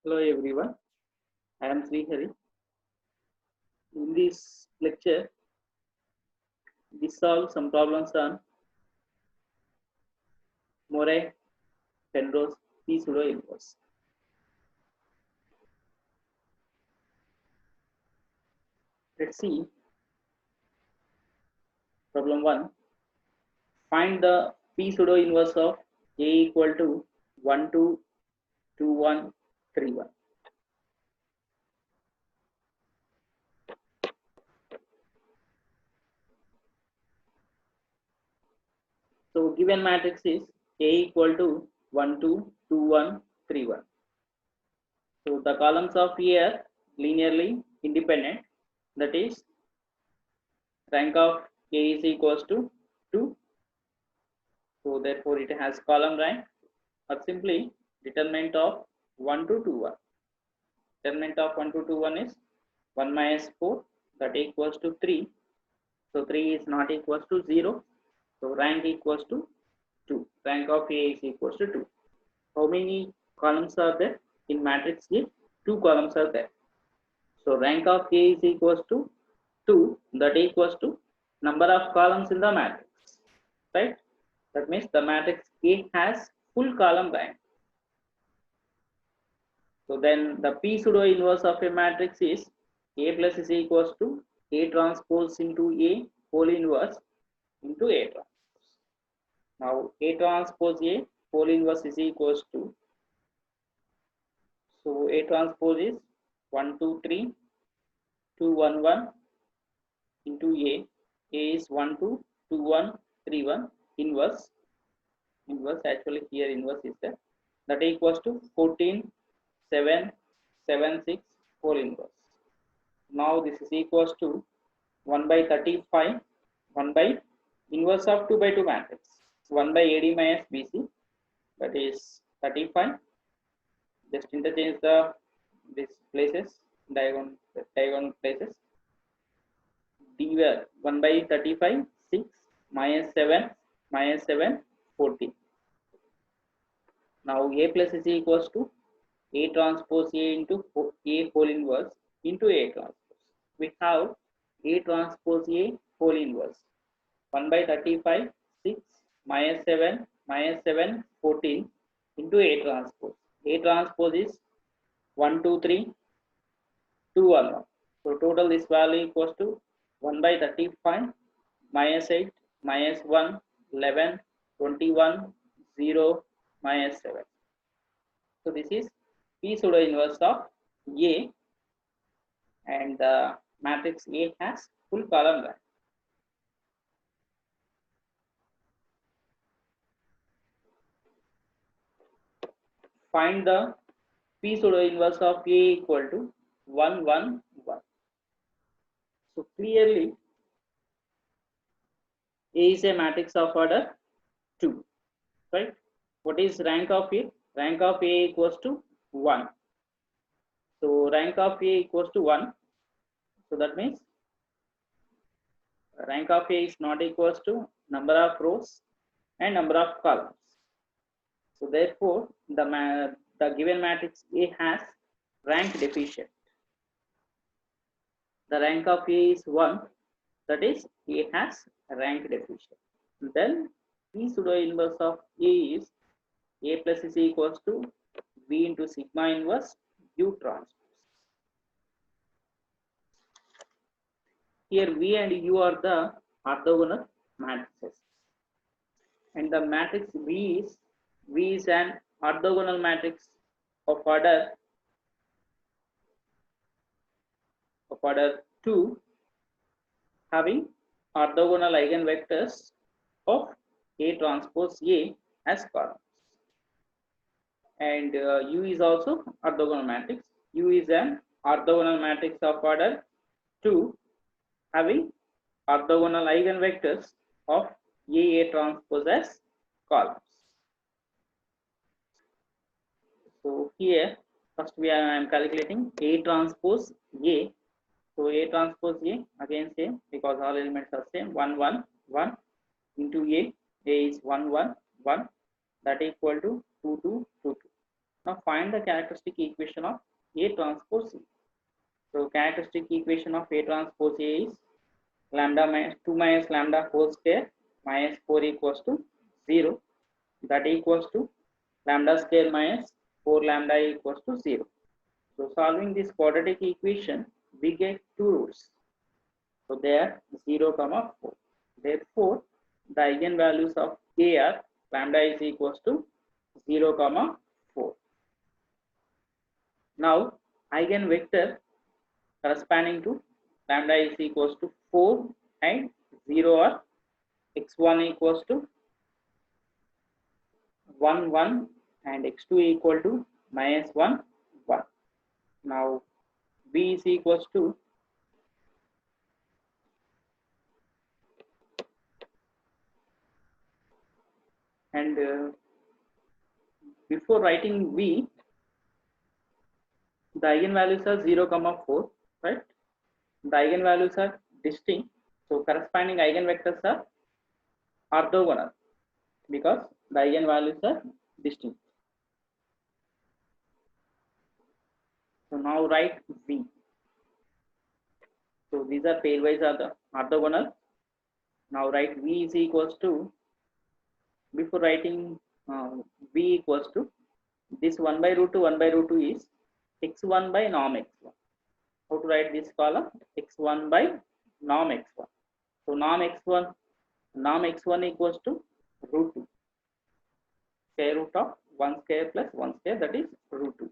Hello everyone, I am Sri Hari. In this lecture, we solve some problems on Moray Penrose P pseudo inverse. Let's see problem 1. Find the P pseudo inverse of A equal to 1 2 2 1 3 1. So given matrix is A equal to 1 2 2 1 3 1. So the columns of A are linearly independent, that is rank of A is equals to 2. So therefore it has column rank, or simply determinant of 1 to 2 1. Determinant of 1 to 2 1 is 1 minus 4, that equals to 3. So 3 is not equals to 0. So rank equals to 2. Rank of A is equals to 2. How many columns are there in matrix A? 2 columns are there. So rank of A is equals to 2, that equals to number of columns in the matrix, right? That means the matrix A has full column rank. So then the P pseudo inverse of a matrix is A plus is equals to A transpose into A whole inverse into A transpose. Now A transpose A whole inverse is equals to, so A transpose is 1 2 3 2 1 1 into A. A is 1 2 2 1 3 1 inverse. Inverse actually here inverse is there. That equals to 14 7 7 6 whole inverse. Now this is equals to 1 by 35, 1 by inverse of 2 by 2 matrix, 1 by AD minus BC, that is 35. Just interchange the these places, diagonal places. D were 1 by 35, 6 minus 7 minus 7 14. Now A plus is equals to A transpose A into A whole inverse into A transpose. We have A transpose A whole inverse 1 by 35, 6 minus 7 minus 7 14 into A transpose. A transpose is 1 2 3 2 1 1. So total this value equals to 1 by 35 minus 8 minus 1 11 21 0 minus 7. So this is P pseudo inverse of A, and the matrix A has full column rank. Find the P pseudo inverse of A equal to 1 1 1. So clearly A is a matrix of order 2, right? What is rank of A? Rank of A equals to 1. So rank of A equals to 1. So that means rank of A is not equals to number of rows and number of columns. So therefore the given matrix A has rank deficient. The rank of A is 1, that is A has rank deficient. Then P pseudo inverse of A is A plus is equals to V into sigma inverse U transpose. Here V and U are the orthogonal matrices, and the matrix V is an orthogonal matrix of order 2, having orthogonal eigenvectors of A transpose A as columns. And U is also orthogonal matrix. U is an orthogonal matrix of order 2, having orthogonal eigenvectors of A transpose as columns. So here first I am calculating A transpose A. So A transpose A, again same, because all elements are same, 1 1 1 into A is 1 1 1, that equal to 2 2 2 2. Now find the characteristic equation of A transpose C. So characteristic equation of A transpose A is lambda minus 2 minus lambda whole square minus 4 equals to 0. That equals to lambda square minus 4 lambda equals to 0. So solving this quadratic equation, we get two roots. So they are 0, 4. Therefore, the eigenvalues of A are lambda is equals to 0, 4. Now, eigenvector corresponding to lambda is equals to 4 and 0 are x1 equals to 1, 1 and x2 equal to minus 1, 1. Now, b is equals to and before writing v, the eigenvalues are 0, 4, right? The eigenvalues are distinct, so corresponding eigenvectors are orthogonal because the eigenvalues are distinct. So now write v. So these are pairwise are the orthogonal. Now write v is equals to, before writing v equals to, this 1 by root 2, 1 by root 2 is x1 by norm x1. How to write this column? x1 by norm x1. So norm x1 equals to root 2. Square root of 1 square plus 1 square, that is root 2.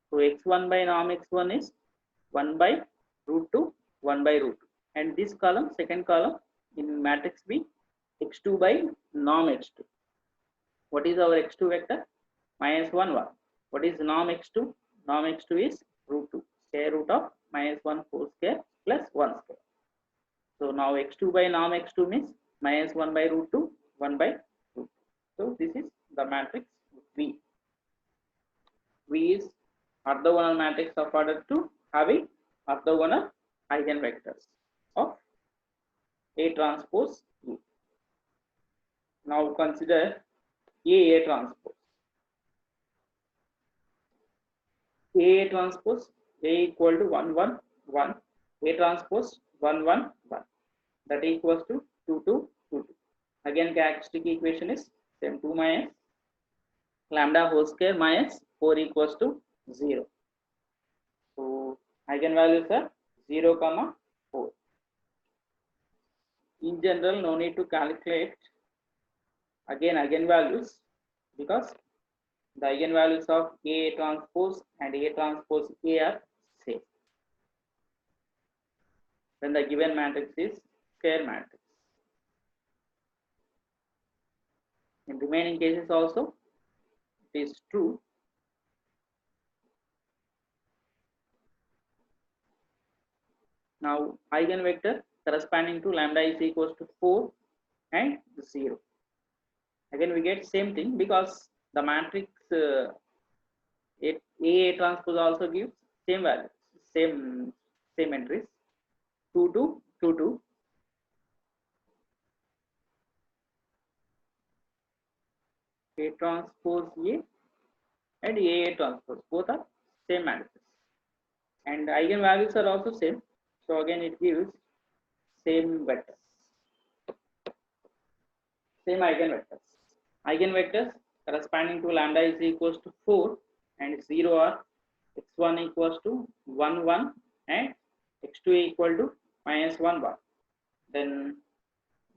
So x1 by norm x1 is 1 by root 2, 1 by root 2. And this column, second column in matrix B, x2 by norm x2. What is our x2 vector? Minus 1, 1. What is norm x2? Norm x2 is root 2. Square root of minus 1 whole square plus 1 square. So now x2 by norm x2 means minus 1 by root 2, 1 by root 2. So this is the matrix V. V is orthogonal matrix of order 2 having orthogonal eigenvectors of A transpose E. Now consider A transpose. A transpose A equal to 1, 1, 1. A transpose 1, 1, 1. That equals to 2, 2, 2, 2. Again, characteristic equation is same 2 minus lambda whole square minus 4 equals to 0. So eigenvalues are 0, 4. In general, no need to calculate again eigenvalues because the eigenvalues of A transpose and A transpose A are same when the given matrix is square matrix. In remaining cases also it is true. Now eigenvector corresponding to lambda is equals to 4 and 0. Again we get same thing because the matrix A transpose also gives same values, same entries, 2, 2, 2, 2. A transpose A and A transpose, both are same matrices and eigenvalues are also same. So again it gives same vectors, same eigenvectors. Eigenvectors corresponding to lambda is equals to 4 and 0 are x1 equals to 1, 1 and x2 equal to minus 1, 1. Then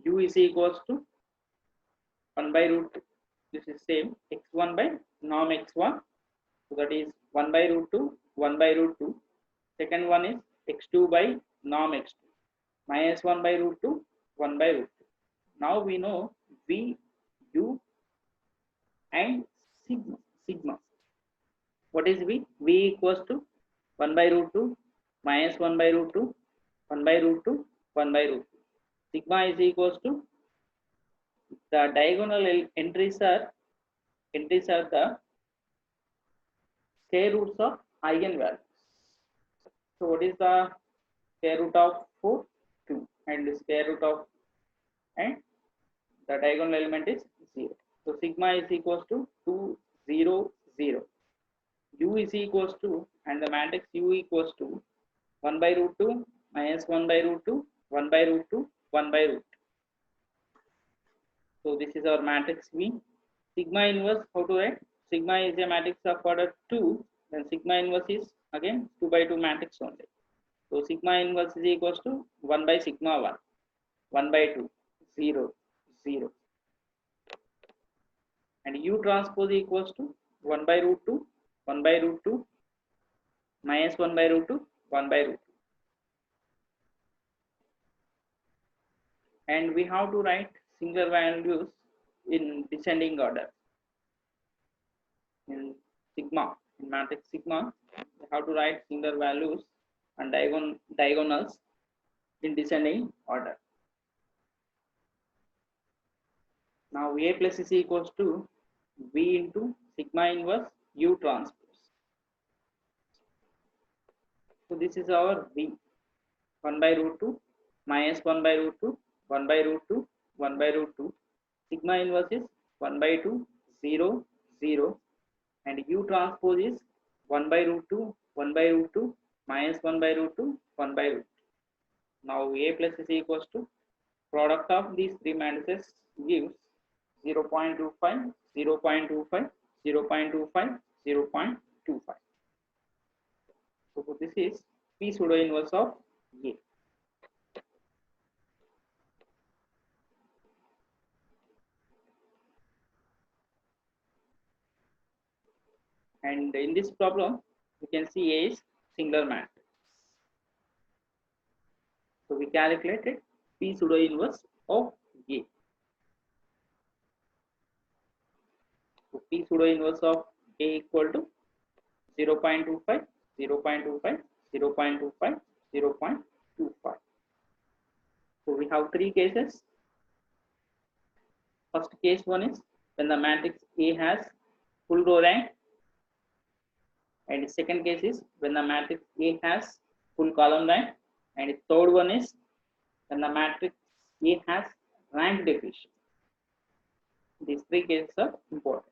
u is equals to 1 by root 2. This is same x1 by norm x1. So that is 1 by root 2, 1 by root 2. Second one is x2 by norm x2. Minus 1 by root 2, 1 by root 2. Now we know v, u and sigma. What is v? V equals to 1 by root 2 minus 1 by root 2, 1 by root 2, 1 by root 2. Sigma is equals to the diagonal entries are the square roots of eigenvalues. So what is the square root of 4? 2 and the square root of and the diagonal element is 0. So sigma is equals to 2, 0, 0. U is equals to, and the matrix U equals to 1 by root 2 minus 1 by root 2, 1 by root 2, 1 by root 2. So this is our matrix V. Sigma inverse, how to write? Sigma is a matrix of order 2, then sigma inverse is again 2 by 2 matrix only. So sigma inverse is equals to 1 by sigma 1, 1 by 2, 0, 0. And U transpose equals to 1 by root 2, 1 by root 2, minus 1 by root 2, 1 by root 2. And we have to write singular values in descending order. In sigma, in matrix sigma, we have to write singular values and diagonals in descending order. Now A plus is equals to V into sigma inverse U transpose. So this is our V, 1 by root 2 minus 1 by root 2, 1 by root 2, 1 by root 2. Sigma inverse is 1 by 2, 0, 0. And U transpose is 1 by root 2, 1 by root 2, minus 1 by root 2, 1 by root 2. Now A plus is equals to product of these three matrices gives 0.25, 0.25, 0.25, 0.25. So this is P pseudo inverse of A. And in this problem, we can see A is singular matrix. So we calculated P pseudo inverse of A. So P pseudo inverse of A equal to 0.25, 0.25, 0.25, 0.25. So we have three cases. First case one is when the matrix A has full row rank, and the second case is when the matrix A has full column rank, and the third one is when the matrix A has rank deficient. These three cases are important.